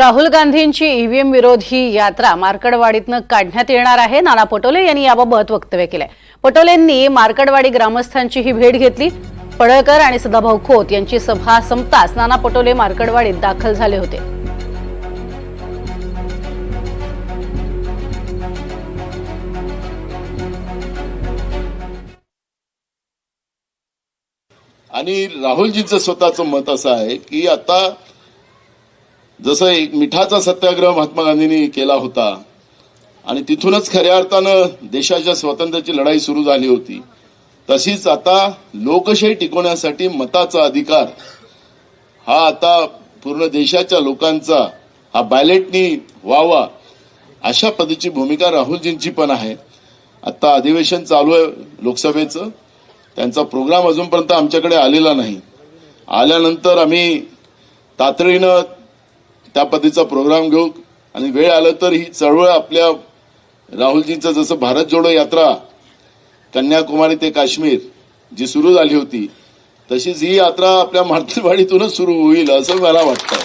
राहुल गांधींची ईव्हीएम विरोधी यात्रा मार्कडवाडीतनं काढण्यात येणार आहे। नाना पटोले यांनी याबाबत वक्तव्य केलंय। पटोलेंनी मार्कडवाडी ग्रामस्थांची ही भेट घेतली। पडळकर आणि सदाभाऊ खोत यांची सभा संपताच नाना पटोले मार्कडवाडीत दाखल झाले होते। आणि राहुलजींचं स्वतःचं मत असं आहे की आता जसं एक मिठाचा सत्याग्रह महात्मा गांधींनी केला होता आणि तिथूनच खऱ्या अर्थानं देशाच्या स्वातंत्र्याची लढाई सुरू झाली होती, तशीच आता लोकशाही टिकवण्यासाठी मताचा अधिकार हा आता पूर्ण देशाच्या लोकांचा हा बॅलेटनी व्हावा अशा पद्धतीची भूमिका राहुलजींची पण आहे। आता अधिवेशन चालू आहे लोकसभेचं, त्यांचा प्रोग्राम अजूनपर्यंत आमच्याकडे आलेला नाही। आल्यानंतर आम्ही तातडीनं त्या पद्धतीचा प्रोग्राम घेऊ आणि वेळ आलं तर ही चळवळ आपल्या राहुलजींचं जसं भारत जोडो यात्रा कन्याकुमारी ते काश्मीर जी सुरू झाली होती तशीच ही यात्रा आपल्या मार्कडवाडीतूनच सुरू होईल असं मला वाटतं।